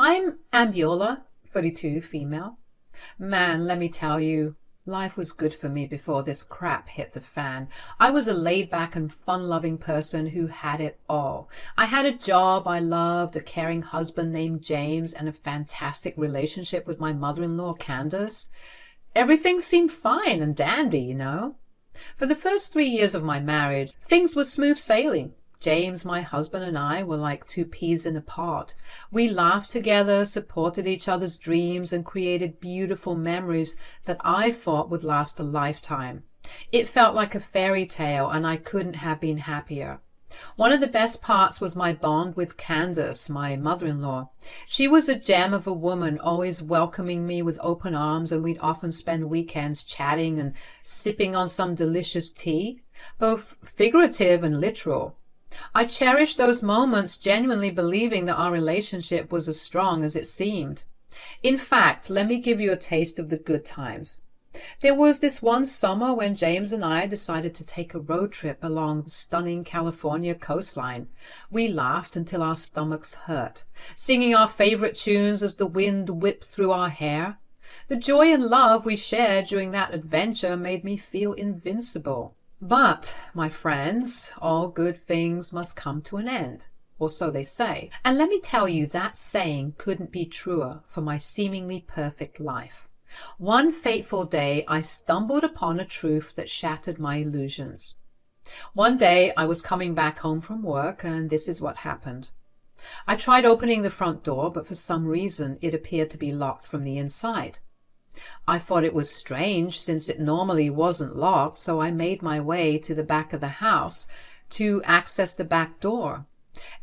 I'm Ambiola, 32, female. Man, let me tell you, life was good for me before this crap hit the fan. I was a laid-back and fun-loving person who had it all. I had a job I loved, a caring husband named James, and a fantastic relationship with my mother-in-law, Candace. Everything seemed fine and dandy, you know. For the first 3 years of my marriage, things were smooth sailing. James, my husband, and I were like two peas in a pod. We laughed together, supported each other's dreams, and created beautiful memories that I thought would last a lifetime. It felt like a fairy tale, and I couldn't have been happier. One of the best parts was my bond with Candace, my mother-in-law. She was a gem of a woman, always welcoming me with open arms, and we'd often spend weekends chatting and sipping on some delicious tea, both figurative and literal. I cherished those moments, genuinely believing that our relationship was as strong as it seemed. In fact, let me give you a taste of the good times. There was this one summer when James and I decided to take a road trip along the stunning California coastline. We laughed until our stomachs hurt, singing our favorite tunes as the wind whipped through our hair. The joy and love we shared during that adventure made me feel invincible. But, my friends, all good things must come to an end, or so they say. And let me tell you, that saying couldn't be truer for my seemingly perfect life. One fateful day, I stumbled upon a truth that shattered my illusions. One day, I was coming back home from work, and this is what happened. I tried opening the front door, but for some reason, it appeared to be locked from the inside. I thought it was strange, since it normally wasn't locked, so I made my way to the back of the house to access the back door.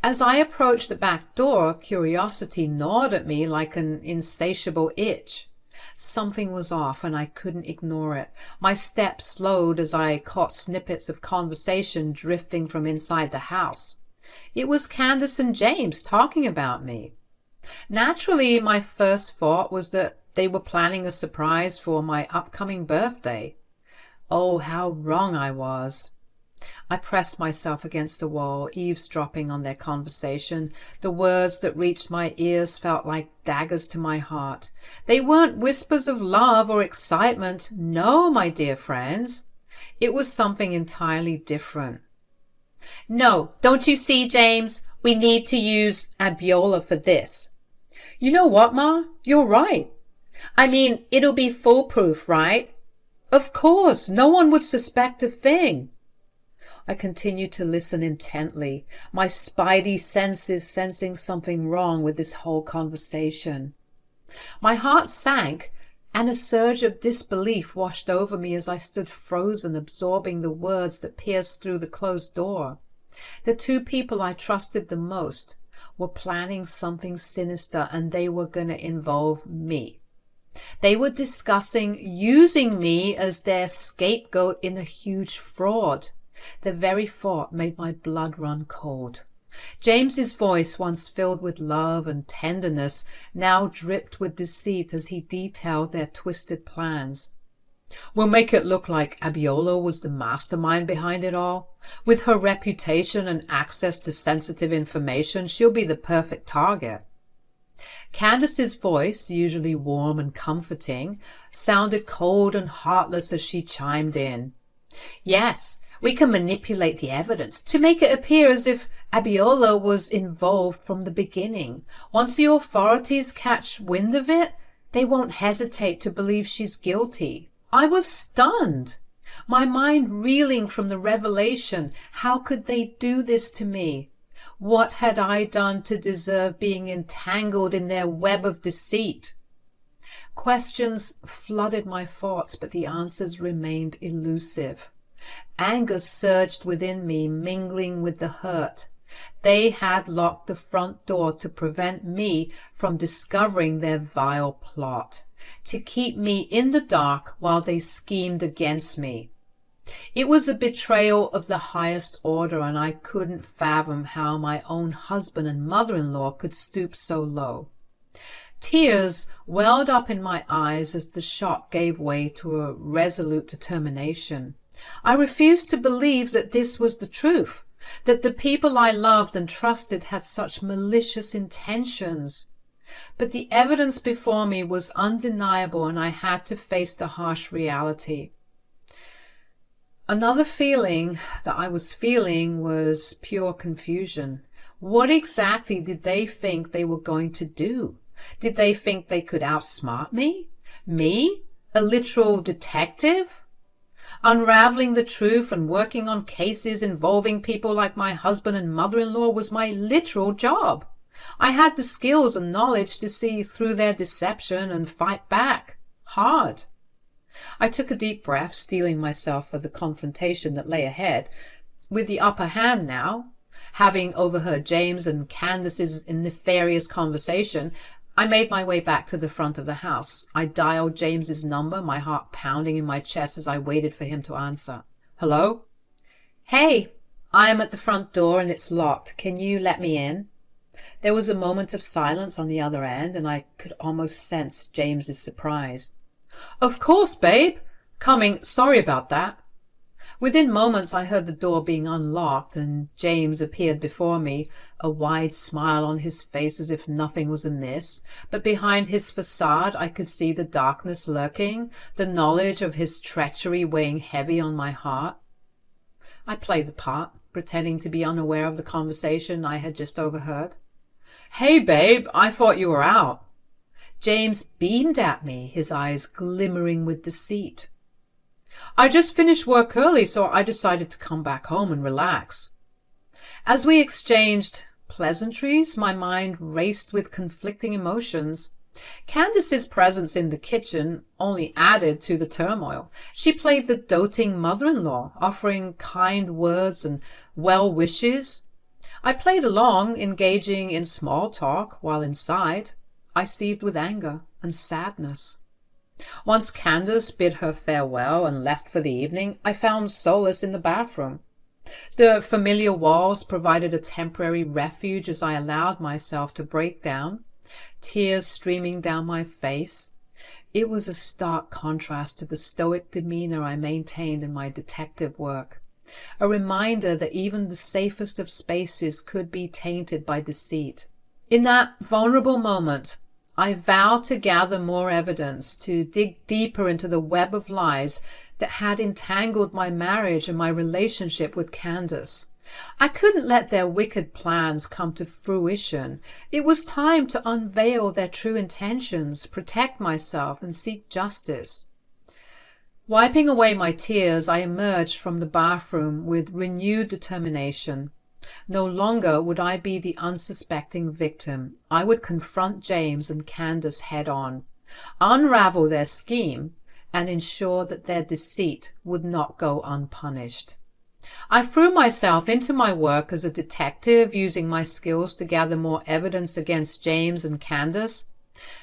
As I approached the back door, curiosity gnawed at me like an insatiable itch. Something was off, and I couldn't ignore it. My steps slowed as I caught snippets of conversation drifting from inside the house. It was Candace and James talking about me. Naturally, my first thought was that they were planning a surprise for my upcoming birthday. Oh, how wrong I was. I pressed myself against the wall, eavesdropping on their conversation. The words that reached my ears felt like daggers to my heart. They weren't whispers of love or excitement. No, my dear friends. It was something entirely different. No, don't you see, James? We need to use Abiola for this. You know what, Ma? You're right. I mean, it'll be foolproof, right? Of course, no one would suspect a thing. I continued to listen intently, my spidey senses sensing something wrong with this whole conversation. My heart sank, and a surge of disbelief washed over me as I stood frozen, absorbing the words that pierced through the closed door. The two people I trusted the most were planning something sinister, and they were going to involve me. They were discussing using me as their scapegoat in a huge fraud. The very thought made my blood run cold. James's voice, once filled with love and tenderness, now dripped with deceit as he detailed their twisted plans. We'll make it look like Abiola was the mastermind behind it all. With her reputation and access to sensitive information, she'll be the perfect target. Candace's voice, usually warm and comforting, sounded cold and heartless as she chimed in. Yes, we can manipulate the evidence to make it appear as if Abiola was involved from the beginning. Once the authorities catch wind of it, they won't hesitate to believe she's guilty. I was stunned, my mind reeling from the revelation. How could they do this to me? What had I done to deserve being entangled in their web of deceit? Questions flooded my thoughts, but the answers remained elusive. Anger surged within me, mingling with the hurt. They had locked the front door to prevent me from discovering their vile plot, to keep me in the dark while they schemed against me. It was a betrayal of the highest order, and I couldn't fathom how my own husband and mother-in-law could stoop so low. Tears welled up in my eyes as the shock gave way to a resolute determination. I refused to believe that this was the truth, that the people I loved and trusted had such malicious intentions. But the evidence before me was undeniable, and I had to face the harsh reality. Another feeling that I was feeling was pure confusion. What exactly did they think they were going to do? Did they think they could outsmart me? Me? A literal detective? Unraveling the truth and working on cases involving people like my husband and mother-in-law was my literal job. I had the skills and knowledge to see through their deception and fight back. Hard. I took a deep breath, steeling myself for the confrontation that lay ahead. With the upper hand now, having overheard James and Candace's nefarious conversation, I made my way back to the front of the house. I dialed James's number, my heart pounding in my chest as I waited for him to answer. Hello? Hey, I am at the front door and it's locked. Can you let me in? There was a moment of silence on the other end, and I could almost sense James's surprise. Of course, babe. Coming. Sorry about that. Within moments I heard the door being unlocked and James appeared before me, a wide smile on his face as if nothing was amiss, but behind his facade I could see the darkness lurking, the knowledge of his treachery weighing heavy on my heart. I played the part, pretending to be unaware of the conversation I had just overheard. Hey, babe, I thought you were out. James beamed at me, his eyes glimmering with deceit. I just finished work early, so I decided to come back home and relax. As we exchanged pleasantries, my mind raced with conflicting emotions. Candace's presence in the kitchen only added to the turmoil. She played the doting mother-in-law, offering kind words and well wishes. I played along, engaging in small talk, while inside I seethed with anger and sadness. Once Candace bid her farewell and left for the evening, I found solace in the bathroom. The familiar walls provided a temporary refuge as I allowed myself to break down, tears streaming down my face. It was a stark contrast to the stoic demeanor I maintained in my detective work, a reminder that even the safest of spaces could be tainted by deceit. In that vulnerable moment, I vowed to gather more evidence, to dig deeper into the web of lies that had entangled my marriage and my relationship with Candace. I couldn't let their wicked plans come to fruition. It was time to unveil their true intentions, protect myself, and seek justice. Wiping away my tears, I emerged from the bathroom with renewed determination. No longer would I be the unsuspecting victim. I would confront James and Candace head-on, unravel their scheme, and ensure that their deceit would not go unpunished. I threw myself into my work as a detective, using my skills to gather more evidence against James and Candace.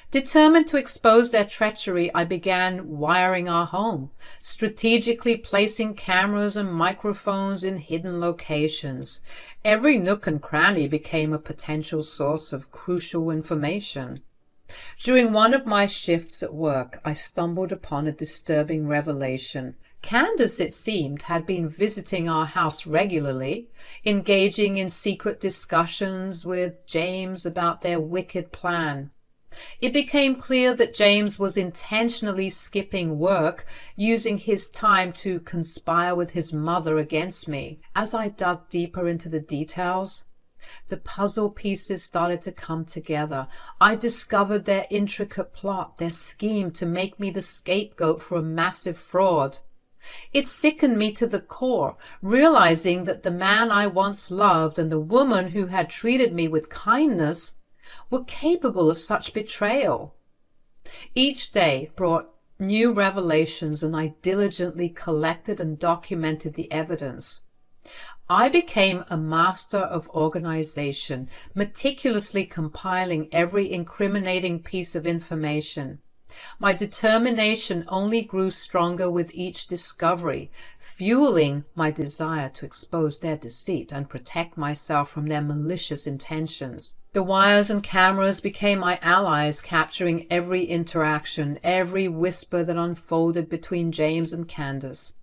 Determined to expose their treachery, I began wiring our home, strategically placing cameras and microphones in hidden locations. Every nook and cranny became a potential source of crucial information. During one of my shifts at work, I stumbled upon a disturbing revelation. Candace, it seemed, had been visiting our house regularly, engaging in secret discussions with James about their wicked plan. It became clear that James was intentionally skipping work, using his time to conspire with his mother against me. As I dug deeper into the details, the puzzle pieces started to come together. I discovered their intricate plot, their scheme to make me the scapegoat for a massive fraud. It sickened me to the core, realizing that the man I once loved and the woman who had treated me with kindness were capable of such betrayal. Each day brought new revelations, and I diligently collected and documented the evidence. I became a master of organization, meticulously compiling every incriminating piece of information. My determination only grew stronger with each discovery, fueling my desire to expose their deceit and protect myself from their malicious intentions. The wires and cameras became my allies, capturing every interaction, every whisper that unfolded between James and Candace.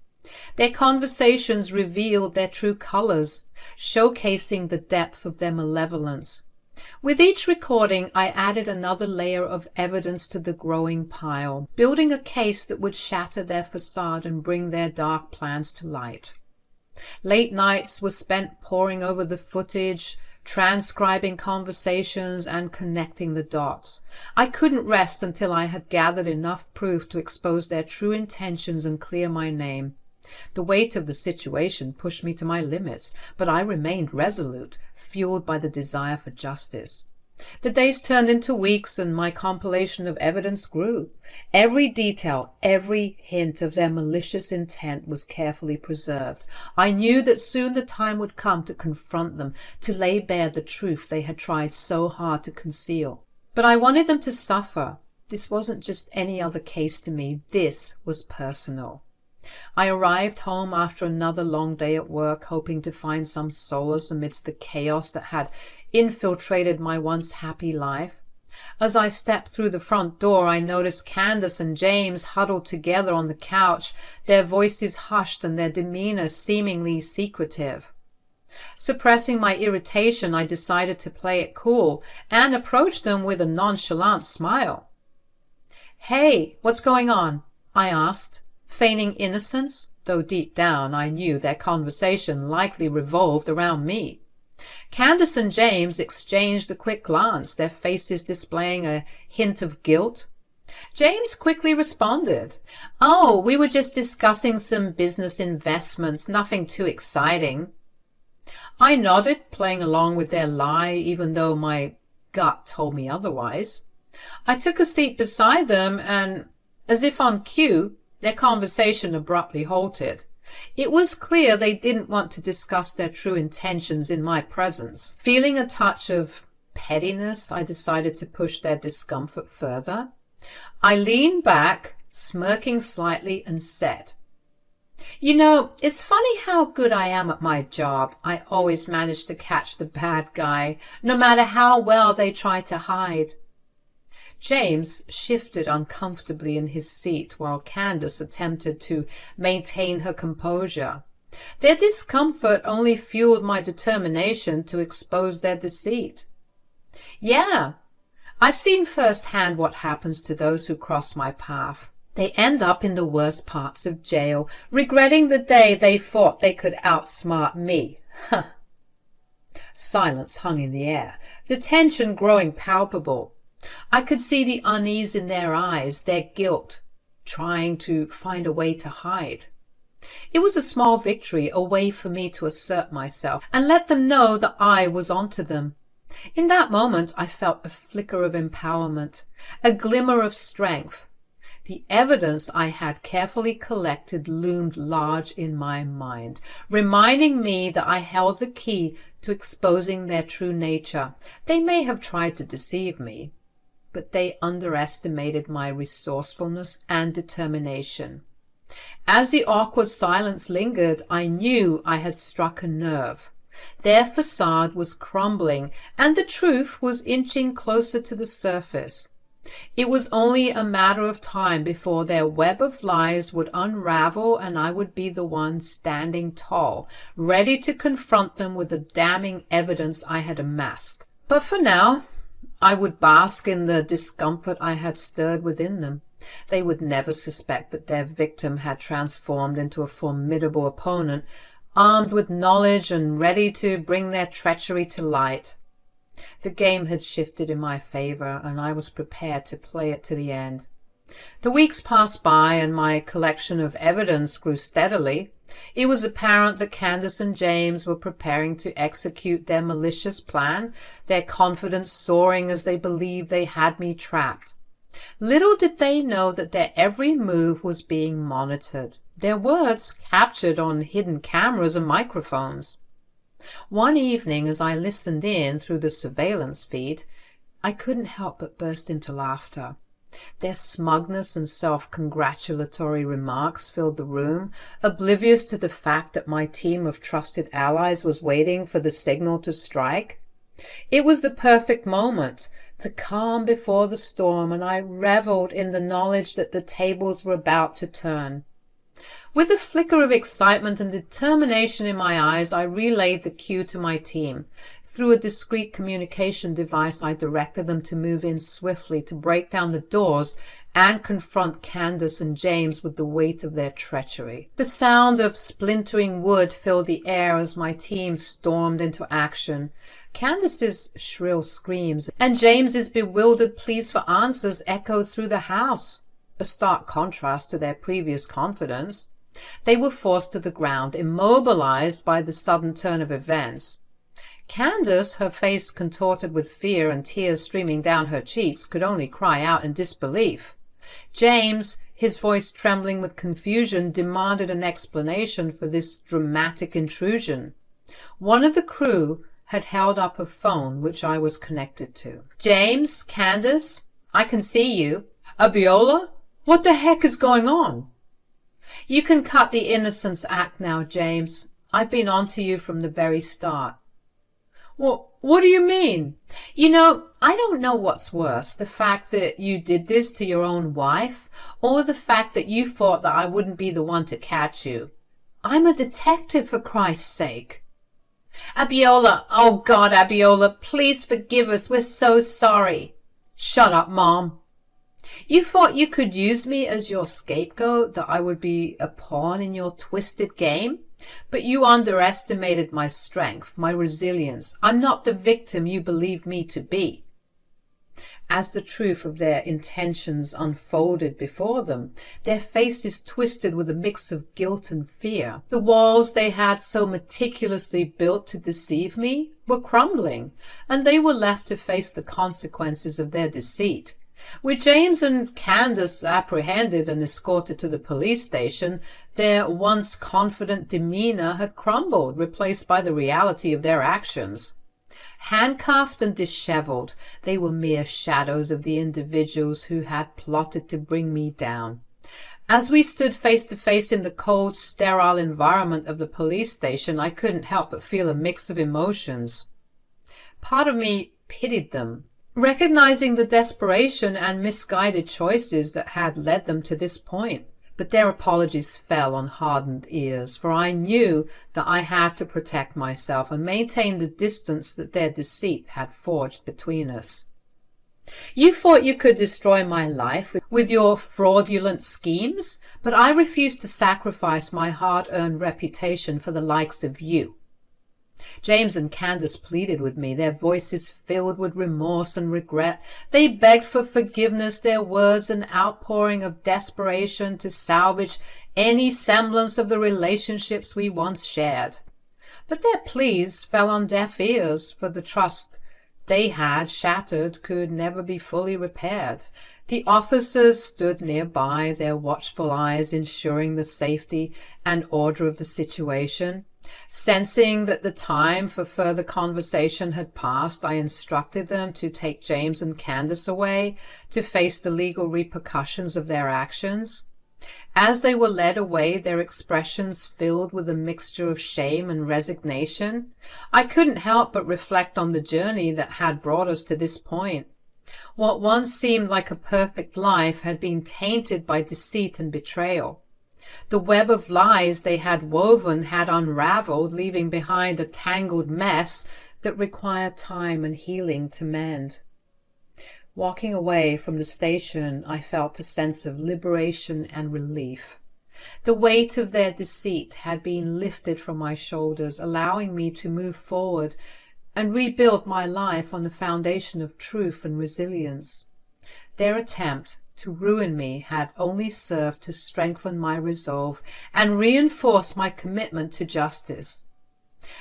Their conversations revealed their true colors, showcasing the depth of their malevolence. With each recording, I added another layer of evidence to the growing pile, building a case that would shatter their facade and bring their dark plans to light. Late nights were spent poring over the footage, transcribing conversations, and connecting the dots. I couldn't rest until I had gathered enough proof to expose their true intentions and clear my name. The weight of the situation pushed me to my limits, but I remained resolute, fueled by the desire for justice. The days turned into weeks, and my compilation of evidence grew. Every detail, every hint of their malicious intent was carefully preserved. I knew that soon the time would come to confront them, to lay bare the truth they had tried so hard to conceal. But I wanted them to suffer. This wasn't just any other case to me. This was personal. I arrived home after another long day at work, hoping to find some solace amidst the chaos that had infiltrated my once happy life. As I stepped through the front door, I noticed Candace and James huddled together on the couch, their voices hushed and their demeanor seemingly secretive. Suppressing my irritation, I decided to play it cool and approached them with a nonchalant smile. "Hey, what's going on?" I asked, feigning innocence, though deep down I knew their conversation likely revolved around me. Candace and James exchanged a quick glance, their faces displaying a hint of guilt. James quickly responded, "Oh, we were just discussing some business investments, nothing too exciting." I nodded, playing along with their lie, even though my gut told me otherwise. I took a seat beside them, and, as if on cue, their conversation abruptly halted. It was clear they didn't want to discuss their true intentions in my presence. Feeling a touch of pettiness, I decided to push their discomfort further. I leaned back, smirking slightly, and said, "You know, it's funny how good I am at my job. I always manage to catch the bad guy, no matter how well they try to hide." James shifted uncomfortably in his seat while Candace attempted to maintain her composure. Their discomfort only fueled my determination to expose their deceit. "Yeah, I've seen firsthand what happens to those who cross my path. They end up in the worst parts of jail, regretting the day they thought they could outsmart me." Silence hung in the air, the tension growing palpable. I could see the unease in their eyes, their guilt, trying to find a way to hide. It was a small victory, a way for me to assert myself and let them know that I was onto them. In that moment, I felt a flicker of empowerment, a glimmer of strength. The evidence I had carefully collected loomed large in my mind, reminding me that I held the key to exposing their true nature. They may have tried to deceive me, but they underestimated my resourcefulness and determination. As the awkward silence lingered, I knew I had struck a nerve. Their facade was crumbling, and the truth was inching closer to the surface. It was only a matter of time before their web of lies would unravel, and I would be the one standing tall, ready to confront them with the damning evidence I had amassed. But for now, I would bask in the discomfort I had stirred within them. They would never suspect that their victim had transformed into a formidable opponent, armed with knowledge and ready to bring their treachery to light. The game had shifted in my favor, and I was prepared to play it to the end. The weeks passed by, and my collection of evidence grew steadily. It was apparent that Candace and James were preparing to execute their malicious plan, their confidence soaring as they believed they had me trapped. Little did they know that their every move was being monitored, their words captured on hidden cameras and microphones. One evening, as I listened in through the surveillance feed, I couldn't help but burst into laughter. Their smugness and self-congratulatory remarks filled the room, oblivious to the fact that my team of trusted allies was waiting for the signal to strike. It was the perfect moment, the calm before the storm, and I reveled in the knowledge that the tables were about to turn. With a flicker of excitement and determination in my eyes, I relayed the cue to my team. Through a discreet communication device, I directed them to move in swiftly to break down the doors and confront Candace and James with the weight of their treachery. The sound of splintering wood filled the air as my team stormed into action. Candace's shrill screams and James's bewildered pleas for answers echoed through the house, a stark contrast to their previous confidence. They were forced to the ground, immobilized by the sudden turn of events. Candace, her face contorted with fear and tears streaming down her cheeks, could only cry out in disbelief. James, his voice trembling with confusion, demanded an explanation for this dramatic intrusion. One of the crew had held up a phone which I was connected to. "James, Candace, I can see you." "Abiola? What the heck is going on?" "You can cut the innocence act now, James. I've been on to you from the very start." What do you mean?" I don't know what's worse, the fact that you did this to your own wife, or the fact that you thought that I wouldn't be the one to catch you. I'm a detective, for Christ's sake." "Abiola, oh God, Abiola, please forgive us. We're so sorry." "Shut up, Mom." "You thought you could use me as your scapegoat, that I would be a pawn in your twisted game? But you underestimated my strength, my resilience. I'm not the victim you believed me to be." As the truth of their intentions unfolded before them, their faces twisted with a mix of guilt and fear. The walls they had so meticulously built to deceive me were crumbling, and they were left to face the consequences of their deceit. With James and Candace apprehended and escorted to the police station, their once confident demeanor had crumbled, replaced by the reality of their actions. Handcuffed and disheveled, they were mere shadows of the individuals who had plotted to bring me down. As we stood face to face in the cold, sterile environment of the police station, I couldn't help but feel a mix of emotions. Part of me pitied them, recognizing the desperation and misguided choices that had led them to this point. But their apologies fell on hardened ears, for I knew that I had to protect myself and maintain the distance that their deceit had forged between us. "You thought you could destroy my life with your fraudulent schemes, but I refused to sacrifice my hard-earned reputation for the likes of you." James and Candace pleaded with me, their voices filled with remorse and regret. They begged for forgiveness, their words an outpouring of desperation to salvage any semblance of the relationships we once shared. But their pleas fell on deaf ears, for the trust they had shattered could never be fully repaired. The officers stood nearby, their watchful eyes ensuring the safety and order of the situation. Sensing that the time for further conversation had passed, I instructed them to take James and Candace away to face the legal repercussions of their actions. As they were led away, their expressions filled with a mixture of shame and resignation. I couldn't help but reflect on the journey that had brought us to this point. What once seemed like a perfect life had been tainted by deceit and betrayal. The web of lies they had woven had unraveled, leaving behind a tangled mess that required time and healing to mend. Walking away from the station, I felt a sense of liberation and relief. The weight of their deceit had been lifted from my shoulders, allowing me to move forward and rebuild my life on the foundation of truth and resilience. Their attempt to ruin me had only served to strengthen my resolve and reinforce my commitment to justice.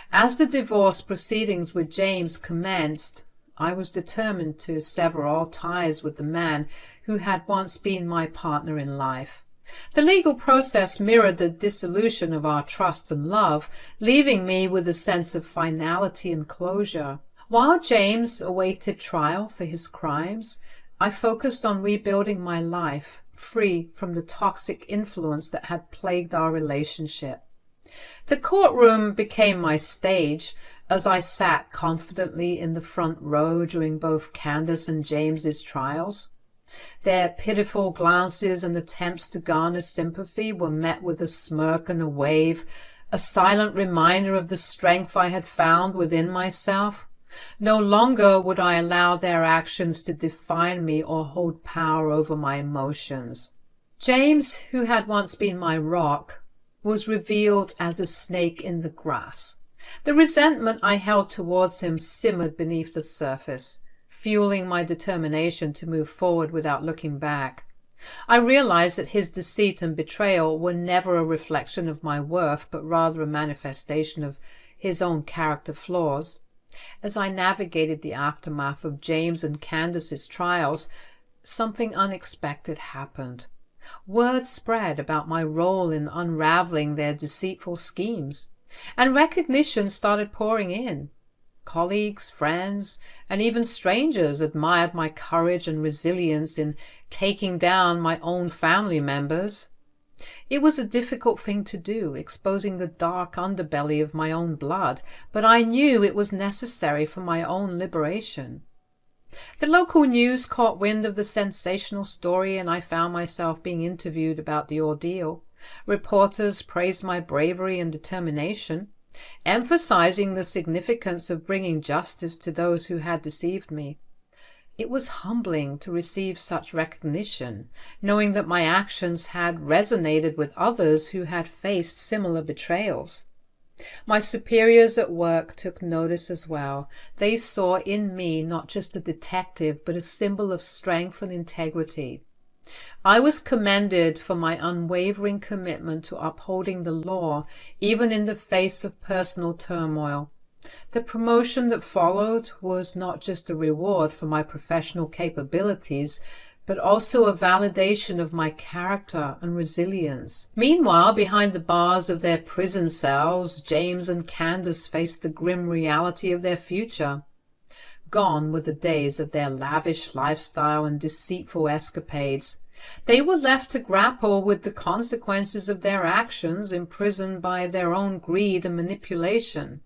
As the divorce proceedings with James commenced, I was determined to sever all ties with the man who had once been my partner in life. The legal process mirrored the dissolution of our trust and love, leaving me with a sense of finality and closure. While James awaited trial for his crimes, I focused on rebuilding my life, free from the toxic influence that had plagued our relationship. The courtroom became my stage as I sat confidently in the front row during both Candace and James's trials. Their pitiful glances and attempts to garner sympathy were met with a smirk and a wave, a silent reminder of the strength I had found within myself. No longer would I allow their actions to define me or hold power over my emotions. James, who had once been my rock, was revealed as a snake in the grass. The resentment I held towards him simmered beneath the surface, fueling my determination to move forward without looking back. I realized that his deceit and betrayal were never a reflection of my worth, but rather a manifestation of his own character flaws. As I navigated the aftermath of James and Candace's trials, something unexpected happened. Word spread about my role in unraveling their deceitful schemes, and recognition started pouring in. Colleagues, friends, and even strangers admired my courage and resilience in taking down my own family members. It was a difficult thing to do, exposing the dark underbelly of my own blood, but I knew it was necessary for my own liberation. The local news caught wind of the sensational story, and I found myself being interviewed about the ordeal. Reporters praised my bravery and determination, emphasizing the significance of bringing justice to those who had deceived me. It was humbling to receive such recognition, knowing that my actions had resonated with others who had faced similar betrayals. My superiors at work took notice as well. They saw in me not just a detective, but a symbol of strength and integrity. I was commended for my unwavering commitment to upholding the law, even in the face of personal turmoil. The promotion that followed was not just a reward for my professional capabilities, but also a validation of my character and resilience. Meanwhile, behind the bars of their prison cells, James and Candace faced the grim reality of their future. Gone were the days of their lavish lifestyle and deceitful escapades. They were left to grapple with the consequences of their actions, imprisoned by their own greed and manipulation.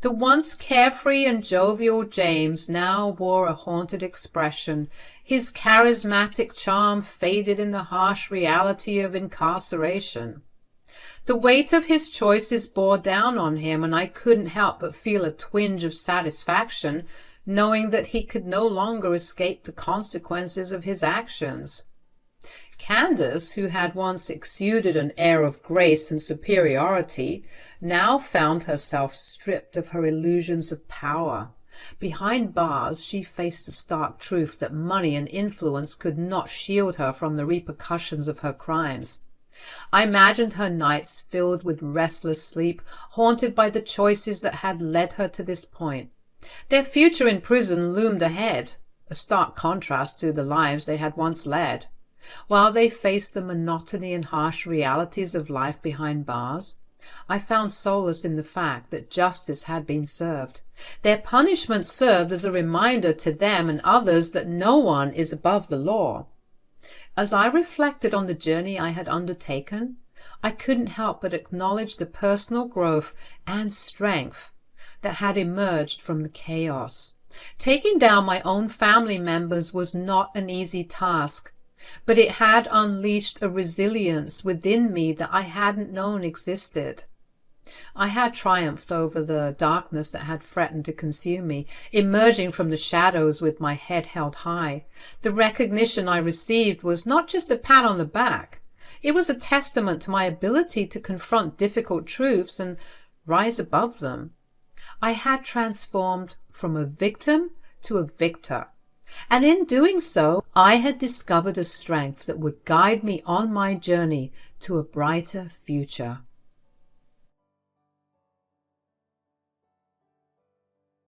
The once carefree and jovial James now wore a haunted expression. His charismatic charm faded in the harsh reality of incarceration. The weight of his choices bore down on him, and I couldn't help but feel a twinge of satisfaction, knowing that he could no longer escape the consequences of his actions. Candace, who had once exuded an air of grace and superiority, now found herself stripped of her illusions of power. Behind bars, she faced the stark truth that money and influence could not shield her from the repercussions of her crimes. I imagined her nights filled with restless sleep, haunted by the choices that had led her to this point. Their future in prison loomed ahead, a stark contrast to the lives they had once led. While they faced the monotony and harsh realities of life behind bars, I found solace in the fact that justice had been served. Their punishment served as a reminder to them and others that no one is above the law. As I reflected on the journey I had undertaken, I couldn't help but acknowledge the personal growth and strength that had emerged from the chaos. Taking down my own family members was not an easy task, but it had unleashed a resilience within me that I hadn't known existed. I had triumphed over the darkness that had threatened to consume me, emerging from the shadows with my head held high. The recognition I received was not just a pat on the back. It was a testament to my ability to confront difficult truths and rise above them. I had transformed from a victim to a victor. And in doing so, I had discovered a strength that would guide me on my journey to a brighter future.